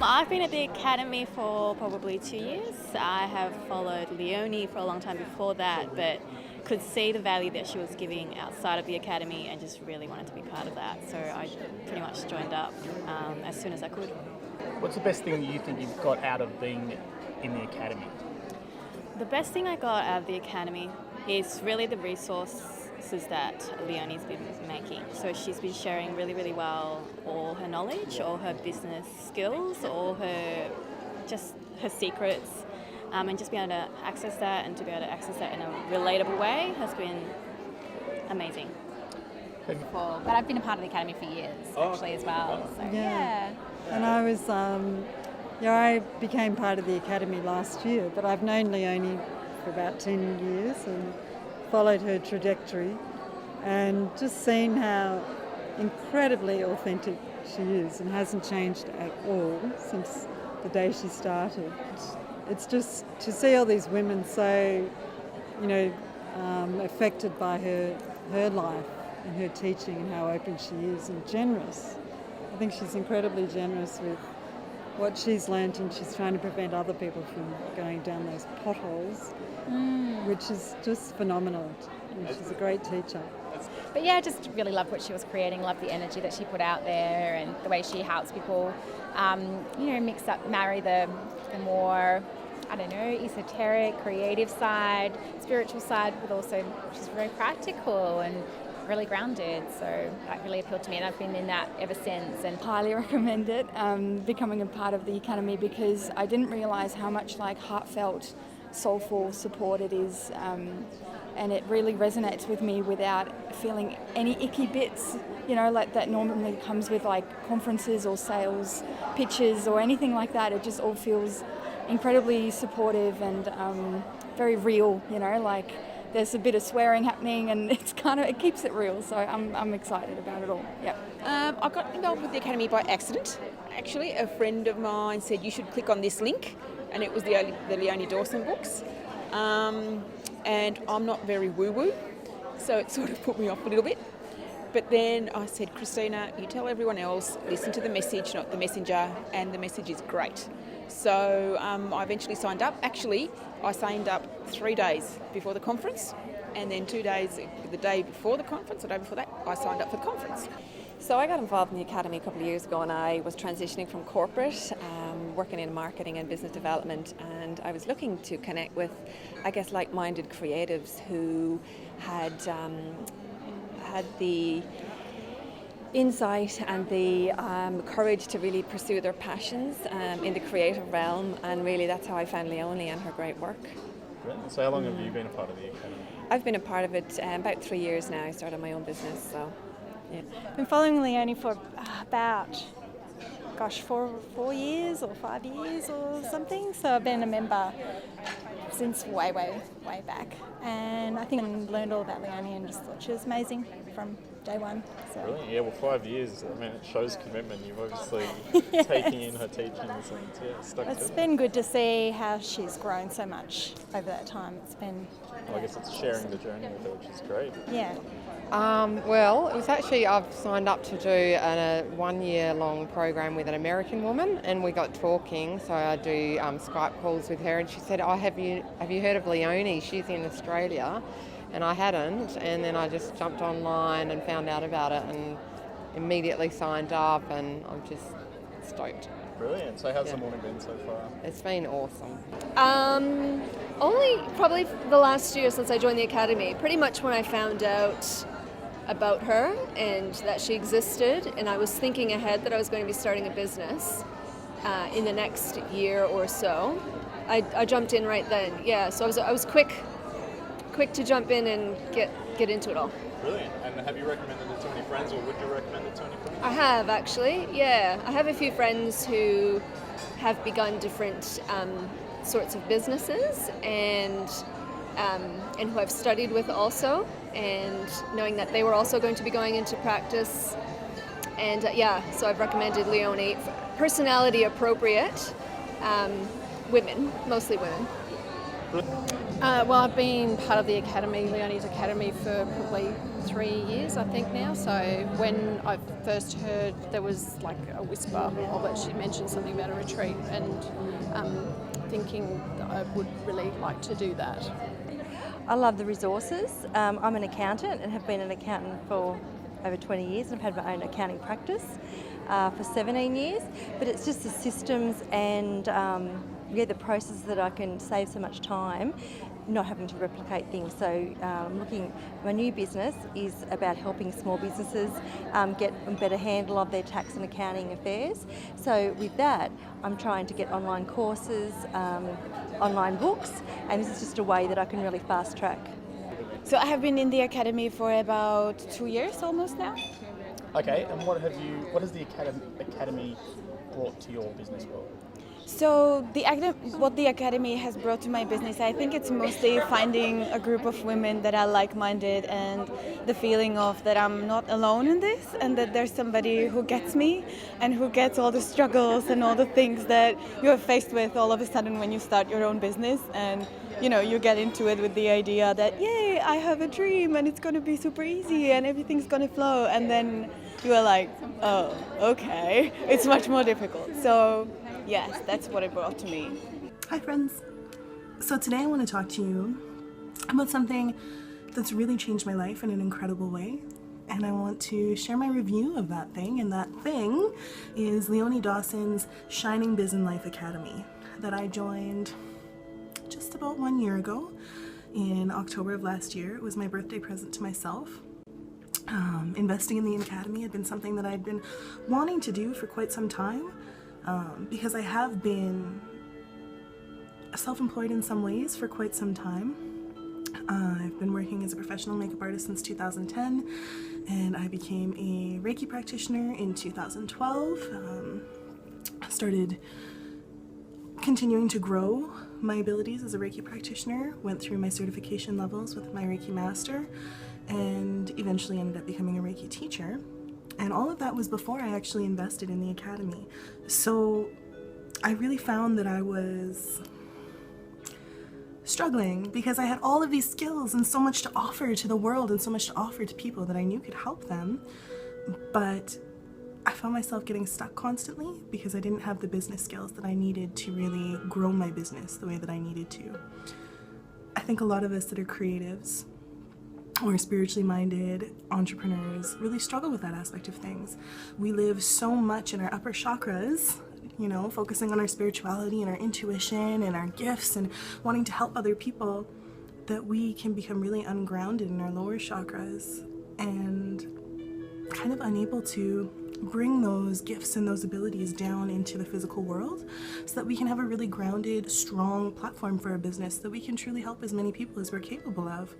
I've been at the academy for probably 2 years. I have followed Leonie for a long time before that, but could see the value that she was giving outside of the academy and just really wanted to be part of that. So I pretty much joined up as soon as I could. What's the best thing you think you've got out of being in the academy? The best thing I got out of the academy is really the resources that Leonie's been making. So she's been sharing really, really well all her knowledge, all her business skills, all her secrets, and just being able to access that and to be able to access that in a relatable way has been amazing. But I've been a part of the academy for years actually as well. So, yeah. And I was, I became part of the academy last year, but I've known Leonie for about 10 years and followed her trajectory and just seen how incredibly authentic she is and hasn't changed at all since the day she started. It's just to see all these women so, affected by her life and her teaching and how open she is and generous. I think she's incredibly generous with what she's learnt, and she's trying to prevent other people from going down those potholes, which is just phenomenal. And she's a great teacher. But yeah, I just really loved what she was creating, loved the energy that she put out there and the way she helps people, marry the more, esoteric, creative side, spiritual side, but also she's very practical and really grounded, so that really appealed to me, and I've been in that ever since. And highly recommend it, becoming a part of the academy, because I didn't realise how much heartfelt, soulful support it is, and it really resonates with me without feeling any icky bits, that normally comes with conferences or sales pitches or anything like that. It just all feels incredibly supportive and very real, there's a bit of swearing happening, and it keeps it real. So I'm excited about it all. Yeah. I got involved with the academy by accident. Actually, a friend of mine said you should click on this link, and it was the Leonie Dawson books. And I'm not very woo-woo, so it sort of put me off a little bit. But then I said, Christina, you tell everyone else, listen to the message, not the messenger, and the message is great. So I eventually signed up. Actually, I signed up 3 days before the conference, and then 2 days, the day before the conference, the day before that, I signed up for the conference. So I got involved in the academy a couple of years ago, and I was transitioning from corporate, working in marketing and business development, and I was looking to connect with, like-minded creatives who had the insight and the courage to really pursue their passions in the creative realm, and really that's how I found Leonie and her great work. Brilliant. So how long have you been a part of the academy? I've been a part of it about 3 years now. I started my own business, so yeah. I've been following Leonie for about 4 years or 5 years or something, so I've been a member since way back, and I think I learned all about Leonie and just thought she was amazing from day one. So. Brilliant. Yeah, well, 5 years, it shows commitment. You've obviously taken in her teachings and stuck to it. It's been good to see how she's grown so much over that time. It's been... I guess it's sharing the journey with her, which is great. Yeah. Well, it was actually, I've signed up to do a 1 year long program with an American woman, and we got talking, so I do Skype calls with her, and she said, have you heard of Leonie? She's in Australia. And I hadn't, and then I just jumped online and found out about it and immediately signed up, and I'm just stoked. Brilliant. So how's the morning been so far? It's been awesome. Only probably the last year since I joined the academy, pretty much when I found out about her and that she existed, and I was thinking ahead that I was going to be starting a business in the next year or so. I jumped in right then, yeah, so I was quick to jump in and get into it all. Brilliant. And have you recommended it to any friends, or would you recommend it to any friends? I have, actually, yeah. I have a few friends who have begun different sorts of businesses and who I've studied with also, and knowing that they were also going to be going into practice. And so I've recommended Leonie. Personality appropriate women, mostly women. Well, I've been part of the Academy, Leonie's Academy, for probably 3 years, I think now. So when I first heard, there was like a whisper of it. She mentioned something about a retreat, and thinking that I would really like to do that. I love the resources. I'm an accountant and have been an accountant for over 20 years, and I've had my own accounting practice for 17 years. But it's just the systems and the process that I can save so much time not having to replicate things. So my new business is about helping small businesses get a better handle of their tax and accounting affairs. So with that, I'm trying to get online courses, online books, and this is just a way that I can really fast track. So I have been in the academy for about 2 years almost now. Okay, and what has the academy brought to your business world? So what the academy has brought to my business, I think it's mostly finding a group of women that are like-minded, and the feeling of that I'm not alone in this, and that there's somebody who gets me and who gets all the struggles and all the things that you're faced with all of a sudden when you start your own business. And you get into it with the idea that, yay, I have a dream and it's going to be super easy and everything's going to flow, and then you are like, oh, okay, it's much more difficult. So yes, that's what it brought to me. Hi friends. So today I want to talk to you about something that's really changed my life in an incredible way. And I want to share my review of that thing. And that thing is Leonie Dawson's Shining Biz and Life Academy that I joined just about 1 year ago in October of last year. It was my birthday present to myself. Investing in the academy had been something that I'd been wanting to do for quite some time. Because I have been self-employed in some ways for quite some time. I've been working as a professional makeup artist since 2010, and I became a Reiki practitioner in 2012. Started continuing to grow my abilities as a Reiki practitioner, went through my certification levels with my Reiki master, and eventually ended up becoming a Reiki teacher. And all of that was before I actually invested in the academy. So I really found that I was struggling because I had all of these skills and so much to offer to the world and so much to offer to people that I knew could help them. But I found myself getting stuck constantly because I didn't have the business skills that I needed to really grow my business the way that I needed to. I think a lot of us that are creatives or spiritually minded entrepreneurs really struggle with that aspect of things. We live so much in our upper chakras, focusing on our spirituality and our intuition and our gifts and wanting to help other people, that we can become really ungrounded in our lower chakras and kind of unable to bring those gifts and those abilities down into the physical world so that we can have a really grounded, strong platform for our business, that we can truly help as many people as we're capable of.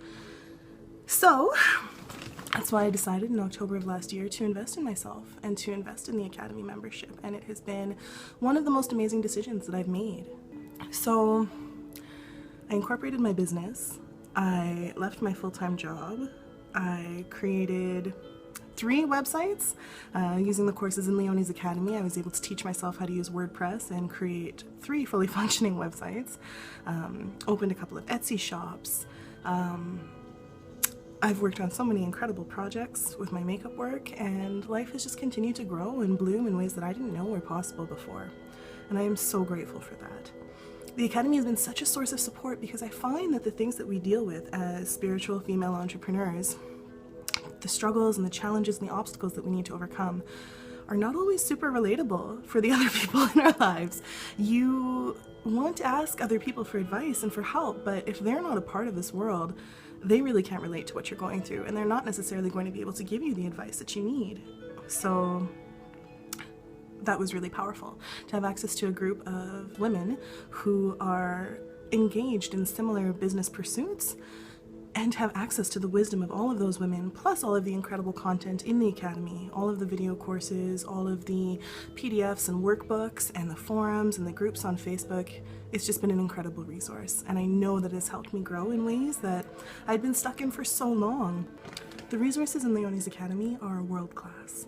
So that's why I decided in October of last year to invest in myself and to invest in the Academy membership, and it has been one of the most amazing decisions that I've made. So I incorporated my business, I left my full-time job, I created 3 websites. Using the courses in Leonie's Academy, I was able to teach myself how to use WordPress and create 3 fully functioning websites. Opened a couple of Etsy shops. I've worked on so many incredible projects with my makeup work, and life has just continued to grow and bloom in ways that I didn't know were possible before. And I am so grateful for that. The Academy has been such a source of support because I find that the things that we deal with as spiritual female entrepreneurs, the struggles and the challenges and the obstacles that we need to overcome, are not always super relatable for the other people in our lives. You want to ask other people for advice and for help, but if they're not a part of this world, they really can't relate to what you're going through, and they're not necessarily going to be able to give you the advice that you need. So that was really powerful, to have access to a group of women who are engaged in similar business pursuits, and have access to the wisdom of all of those women, plus all of the incredible content in the Academy, all of the video courses, all of the PDFs and workbooks, and the forums and the groups on Facebook. It's just been an incredible resource, and I know that it's helped me grow in ways that I'd been stuck in for so long. The resources in Leonie's Academy are world class.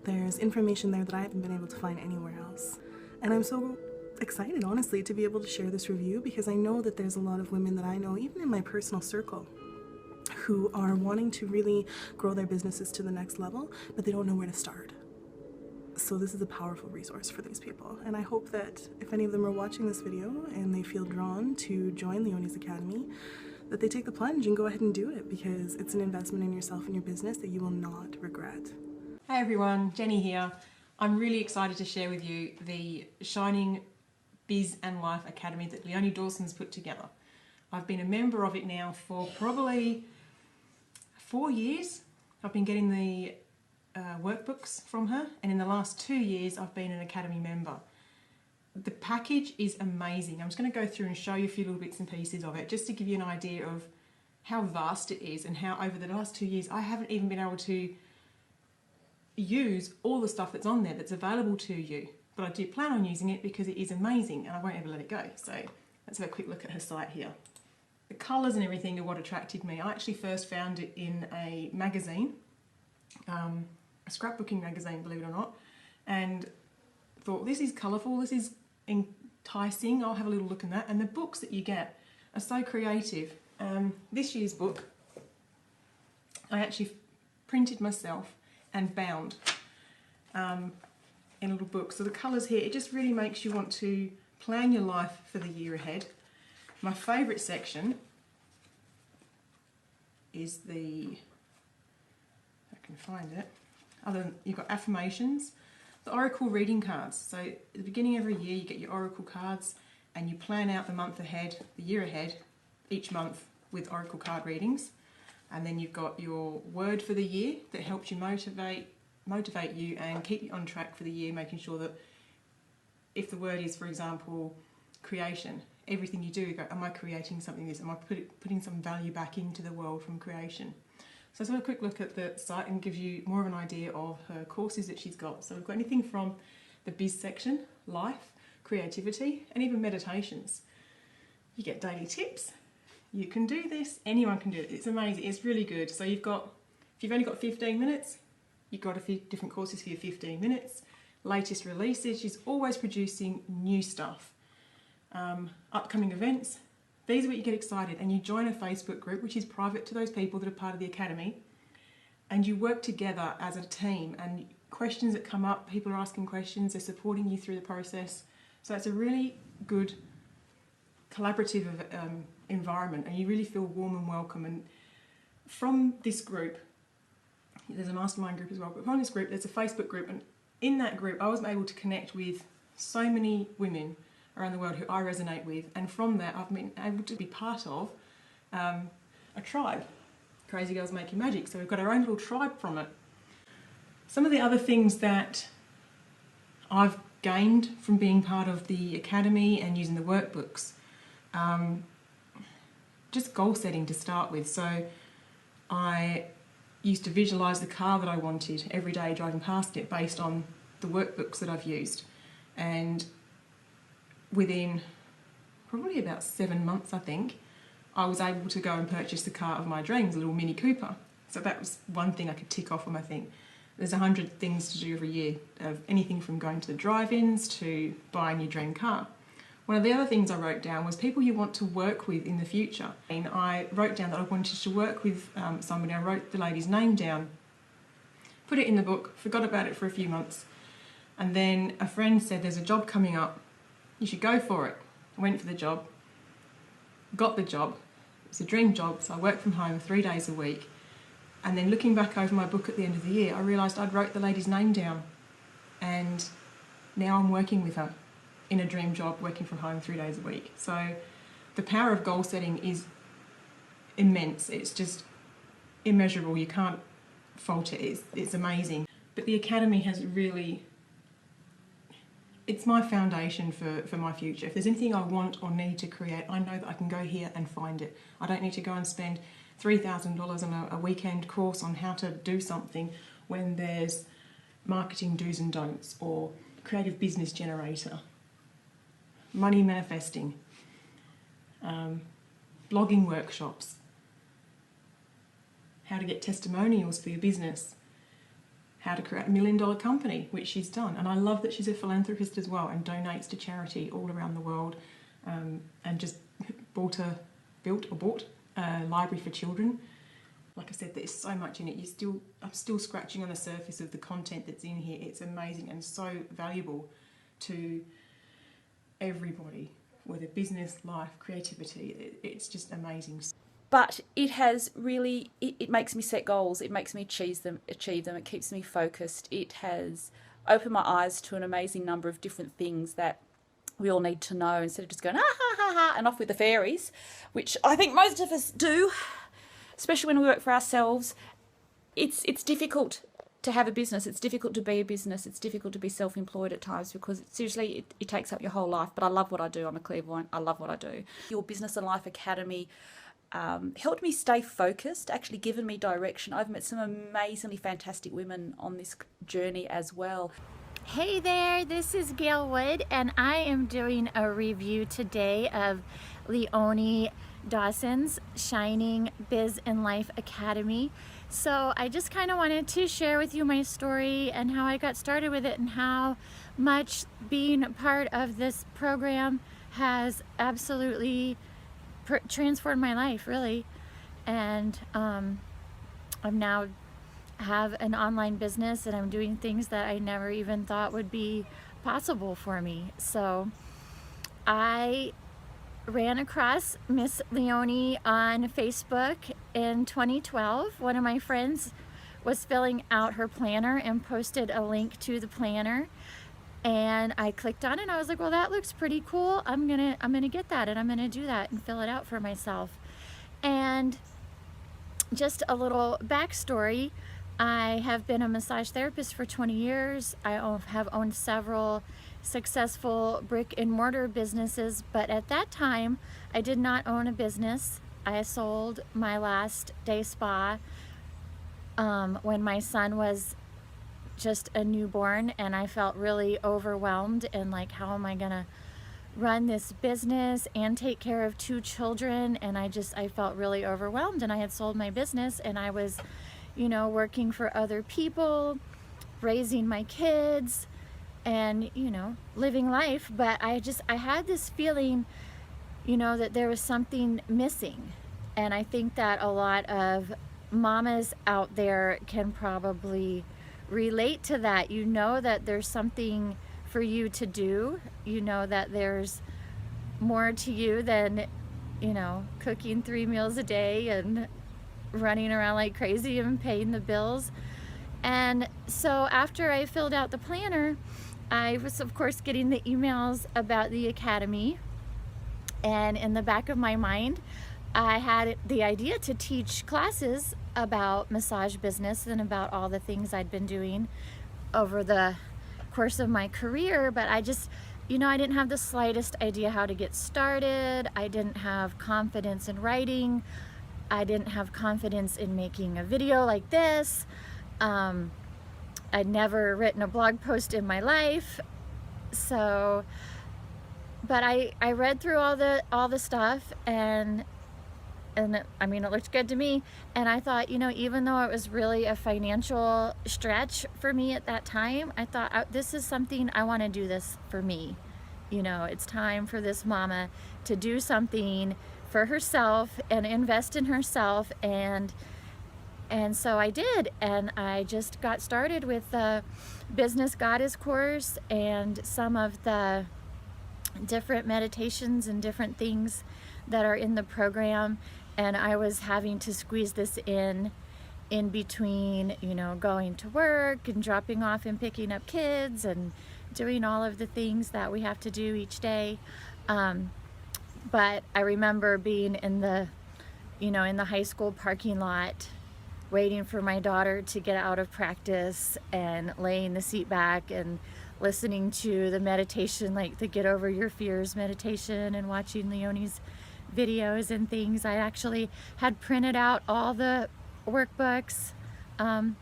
There's information there that I haven't been able to find anywhere else. And I'm so excited, honestly, to be able to share this review, because I know that there's a lot of women that I know, even in my personal circle, who are wanting to really grow their businesses to the next level, but they don't know where to start. So this is a powerful resource for these people. And I hope that if any of them are watching this video and they feel drawn to join Leonie's Academy, that they take the plunge and go ahead and do it, because it's an investment in yourself and your business that you will not regret. Hey everyone, Jenny here. I'm really excited to share with you the Shining Biz and Life Academy that Leonie Dawson's put together. I've been a member of it now for probably 4 years. I've been getting the workbooks from her, and in the last 2 years I've been an Academy member. The package is amazing. I'm just going to go through and show you a few little bits and pieces of it, just to give you an idea of how vast it is and how over the last 2 years I haven't even been able to use all the stuff that's on there that's available to you. But I do plan on using it because it is amazing and I won't ever let it go. So let's have a quick look at her site here. The colours and everything are what attracted me. I actually first found it in a magazine, a scrapbooking magazine, believe it or not, and thought, this is colourful, this is enticing, I'll have a little look in that. And the books that you get are so creative. This year's book I actually printed myself and bound in a little book. So the colours here, it just really makes you want to plan your life for the year ahead. My favourite section is the, if I can find it, other than you've got affirmations, the Oracle reading cards. So at the beginning of every year you get your Oracle cards and you plan out the month ahead, the year ahead, each month with Oracle card readings. And then you've got your word for the year that helps you motivate you and keep you on track for the year, making sure that if the word is, for example, creation, everything you do, you go, am I creating something this? Am I putting some value back into the world from creation? So let's have a quick look at the site and give you more of an idea of her courses that she's got. So we've got anything from the biz section, life, creativity, and even meditations. You get daily tips. You can do this, anyone can do it. It's amazing, it's really good. So you've got, if you've only got 15 minutes, you've got a few different courses for your 15 minutes. Latest releases, she's always producing new stuff. Upcoming events, these are what you get excited, and you join a Facebook group which is private to those people that are part of the Academy, and you work together as a team, and questions that come up, people are asking questions, they're supporting you through the process. So it's a really good collaborative environment, and you really feel warm and welcome. And from this group, there's a mastermind group as well, but from this group there's a Facebook group, and in that group I was able to connect with so many women around the world who I resonate with, and from that I've been able to be part of a tribe, Crazy Girls Making Magic. So we've got our own little tribe from it. Some of the other things that I've gained from being part of the Academy and using the workbooks, just goal setting to start with. So I used to visualise the car that I wanted every day driving past it based on the workbooks that I've used, and within probably about 7 months, I think, I was able to go and purchase the car of my dreams, a little Mini Cooper. So that was one thing I could tick off on my thing. There's 100 things to do every year, of anything from going to the drive-ins to buying your dream car. One of the other things I wrote down was people you want to work with in the future. And I wrote down that I wanted to work with somebody. I wrote the lady's name down, put it in the book, forgot about it for a few months, and then a friend said, there's a job coming up, you should go for it. I went for the job, got the job. It was a dream job, so I worked from home 3 days a week. And then looking back over my book at the end of the year, I realised I'd wrote the lady's name down, and now I'm working with her in a dream job, working from home 3 days a week. So the power of goal setting is immense. It's just immeasurable. You can't fault it. It's amazing. But the Academy has really, it's my foundation for my future. If there's anything I want or need to create, I know that I can go here and find it. I don't need to go and spend $3,000 on a weekend course on how to do something when there's marketing do's and don'ts, or creative business generator, money manifesting, blogging workshops, how to get testimonials for your business. how to create $1 million company, which she's done. And I love that she's a philanthropist as well and donates to charity all around the world, and just bought a library for children. Like I said, there's so much in it. I'm still scratching on the surface of the content that's in here. It's amazing and so valuable to everybody, whether business, life, creativity. It's just amazing. But it has really, it makes me set goals. It makes me achieve them. It keeps me focused. It has opened my eyes to an amazing number of different things that we all need to know, instead of just going, and off with the fairies, which I think most of us do, especially when we work for ourselves. It's difficult to have a business. It's difficult to be a business. It's difficult to be self-employed at times, because seriously, it takes up your whole life. But I love what I do. I'm a clairvoyant. I love what I do. Your Business and Life Academy helped me stay focused, actually given me direction. I've met some amazingly fantastic women on this journey as well. Hey there, this is Gail Wood, and I am doing a review today of Leonie Dawson's Shining Biz and Life Academy. So I just kind of wanted to share with you my story and how I got started with it, and how much being part of this program has absolutely transformed my life, really. And I'm now have an online business, and I'm doing things that I never even thought would be possible for me. So I ran across Miss Leonie on Facebook in 2012. One of my friends was filling out her planner and posted a link to the planner, and I clicked on it and I was like, well, that looks pretty cool. I'm gonna get that, and I'm gonna do that and fill it out for myself. And just a little backstory, I have been a massage therapist for 20 years. I have owned several successful brick and mortar businesses, but at that time I did not own a business. I sold my last day spa when my son was just a newborn, and I felt really overwhelmed and like, how am I gonna run this business and take care of 2 children? And I felt really overwhelmed, and I had sold my business, and I was, working for other people, raising my kids, and, living life. But I had this feeling, that there was something missing. And I think that a lot of mamas out there can probably relate to that. That there's something for you to do. That there's more to you than, cooking 3 meals a day and running around like crazy and paying the bills. And so after I filled out the planner, I was of course getting the emails about the academy, and in the back of my mind I had the idea to teach classes about massage business and about all the things I'd been doing over the course of my career. But I just, I didn't have the slightest idea how to get started. I didn't have confidence in writing. I didn't have confidence in making a video like this. I'd never written a blog post in my life. So, but I read through all the stuff, and it looked good to me. And I thought, even though it was really a financial stretch for me at that time, I thought, this is something, I want to do this for me. It's time for this mama to do something for herself and invest in herself. And so I did, and I just got started with the Business Goddess course and some of the different meditations and different things that are in the program. And I was having to squeeze this in between, going to work and dropping off and picking up kids and doing all of the things that we have to do each day. But I remember being in the high school parking lot, waiting for my daughter to get out of practice, and laying the seat back and listening to the meditation, like the Get Over Your Fears meditation, and watching Leonie's videos and things. I actually had printed out all the workbooks. I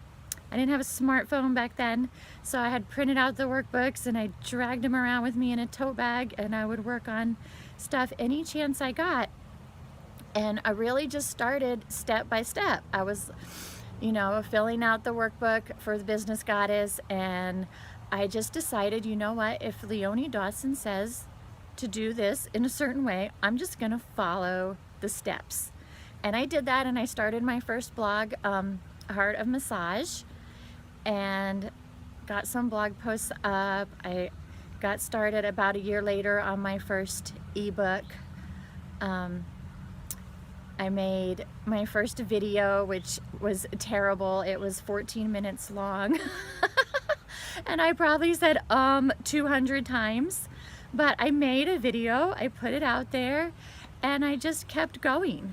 didn't have a smartphone back then, so I had printed out the workbooks, and I dragged them around with me in a tote bag, and I would work on stuff any chance I got. And I really just started step by step. I was you know, filling out the workbook for the Business Goddess, and I just decided, you know what, if Leonie Dawson says to do this in a certain way, I'm just gonna follow the steps. And I did that, and I started my first blog, Heart of Massage, and got some blog posts up. I got started about a year later on my first ebook. I made my first video, which was terrible. It was 14 minutes long. And I probably said 200 times. But I made a video, I put it out there, and I just kept going.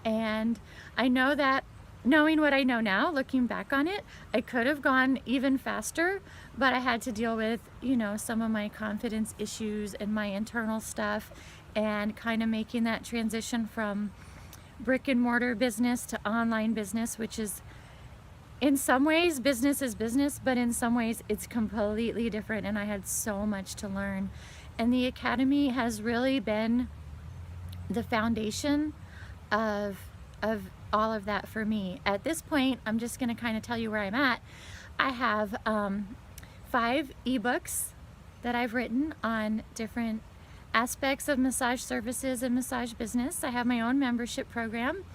And I know that, knowing what I know now, looking back on it, I could have gone even faster, but I had to deal with, you know, some of my confidence issues and my internal stuff, and kind of making that transition from brick and mortar business to online business, which is, in some ways, business is business, but in some ways it's completely different, and I had so much to learn. And the Academy has really been the foundation of all of that for me. At this point, I'm just going to kind of tell you where I'm at. I have 5 ebooks that I've written on different aspects of massage services and massage business. I have my own membership program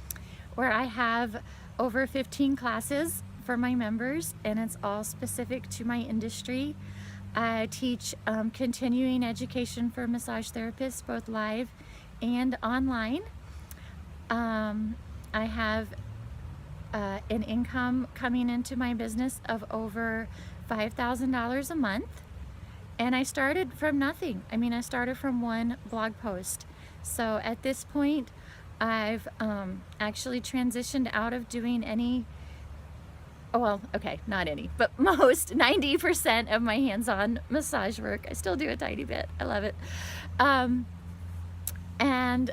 where I have over 15 classes for my members, and it's all specific to my industry. I teach continuing education for massage therapists, both live and online. I have an income coming into my business of over $5,000 a month. And I started from nothing. I mean, I started from one blog post. So at this point, I've actually transitioned out of doing any, well, okay, not any, but most, 90% of my hands-on massage work. I still do a tiny bit. I love it. And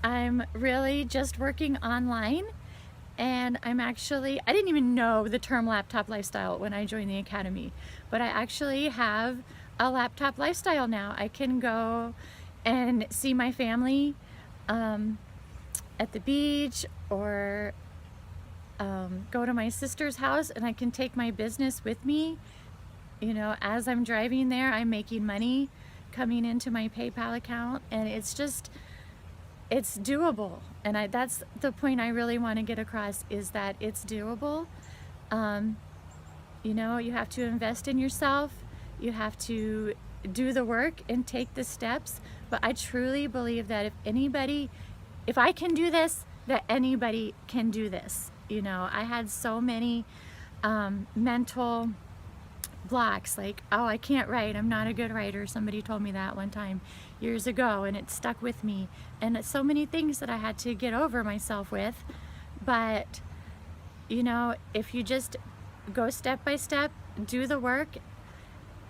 I'm really just working online. And I'm actually, I didn't even know the term laptop lifestyle when I joined the Academy, but I actually have a laptop lifestyle now. I can go and see my family at the beach, or go to my sister's house, and I can take my business with me. You know, as I'm driving there, I'm making money coming into my PayPal account, and it's just, it's doable. And that's the point I really want to get across, is that it's doable. You know, you have to invest in yourself. You have to do the work and take the steps. But I truly believe that if I can do this, that anybody can do this. You know, I had so many mental blocks, like, oh, I can't write, I'm not a good writer. Somebody told me that one time years ago, and it stuck with me. And it's so many things that I had to get over myself with. But, you know, if you just go step by step, do the work,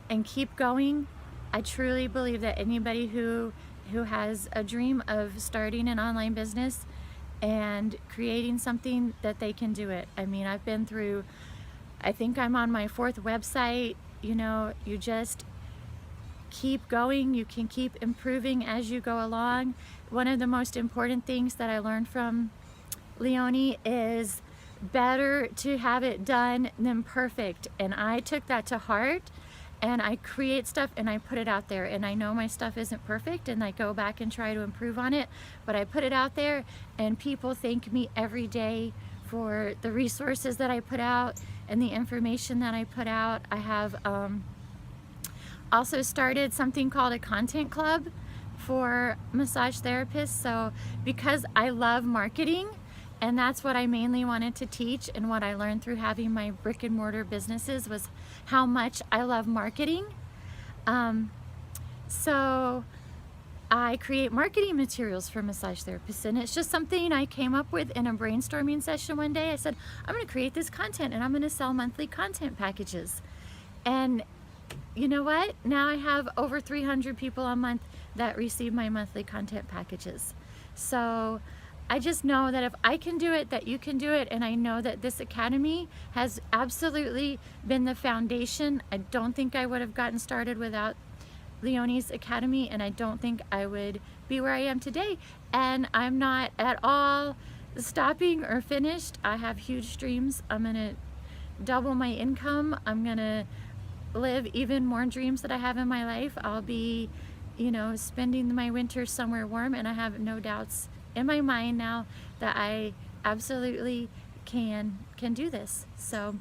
and keep going, I truly believe that anybody who has a dream of starting an online business and creating something, that they can do it. I mean, I've been through, I think I'm on my 4th website. You know, you just keep going. You can keep improving as you go along. One of the most important things that I learned from Leonie is better to have it done than perfect. And I took that to heart, and I create stuff and I put it out there. And I know my stuff isn't perfect, and I go back and try to improve on it, but I put it out there, and people thank me every day for the resources that I put out and the information that I put out. I have also started something called a content club for massage therapists. So because I love marketing, and that's what I mainly wanted to teach, and what I learned through having my brick and mortar businesses was how much I love marketing. So I create marketing materials for massage therapists, and it's just something I came up with in a brainstorming session one day. I said, I'm going to create this content, and I'm going to sell monthly content packages. And you know what? Now I have over 300 people a month that receive my monthly content packages. So I just know that if I can do it, that you can do it. And I know that this Academy has absolutely been the foundation. I don't think I would have gotten started without Leonie's Academy, and I don't think I would be where I am today. And I'm not at all stopping or finished. I have huge dreams. I'm going to double my income. I'm going to live even more dreams that I have in my life. I'll be, spending my winter somewhere warm, and I have no doubts in my mind now that I absolutely can do this. So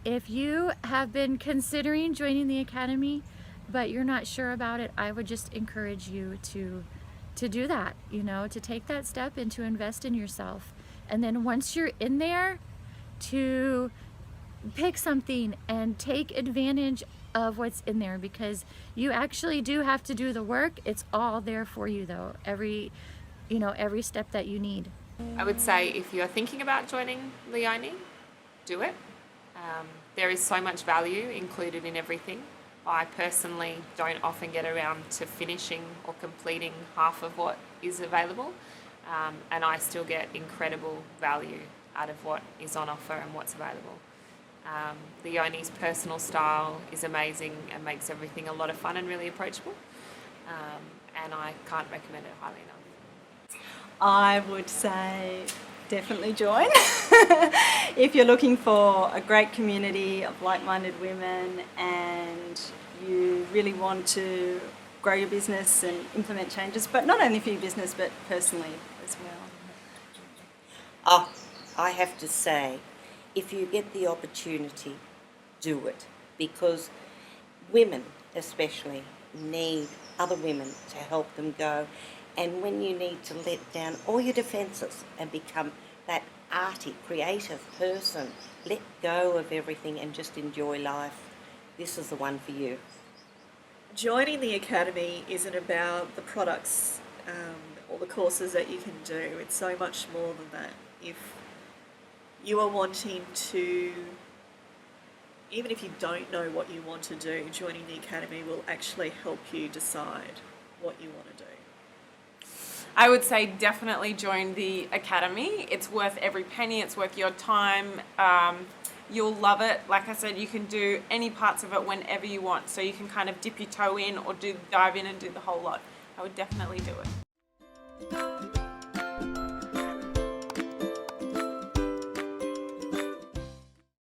if you have been considering joining the Academy, but you're not sure about it, I would just encourage you to do that, to take that step and to invest in yourself. And then once you're in there, to pick something and take advantage of what's in there, because you actually do have to do the work. It's all there for you though, every step that you need. I would say if you're thinking about joining Leone, do it. There is so much value included in everything. I personally don't often get around to finishing or completing half of what is available, and I still get incredible value out of what is on offer and what's available. Leone's personal style is amazing and makes everything a lot of fun and really approachable, and I can't recommend it highly enough. I would say definitely join. If you're looking for a great community of like-minded women and you really want to grow your business and implement changes, but not only for your business but personally as well. Oh, I have to say, if you get the opportunity, do it, because women especially need other women to help them go. And when you need to let down all your defences and become that arty, creative person, let go of everything and just enjoy life, this is the one for you. Joining the Academy isn't about the products or the courses that you can do. It's so much more than that. If you are wanting to, even if you don't know what you want to do, joining the Academy will actually help you decide what you want to do. I would say definitely join the Academy. It's worth every penny, it's worth your time. You'll love it. Like I said, you can do any parts of it whenever you want, so you can kind of dip your toe in or dive in and do the whole lot. I would definitely do it.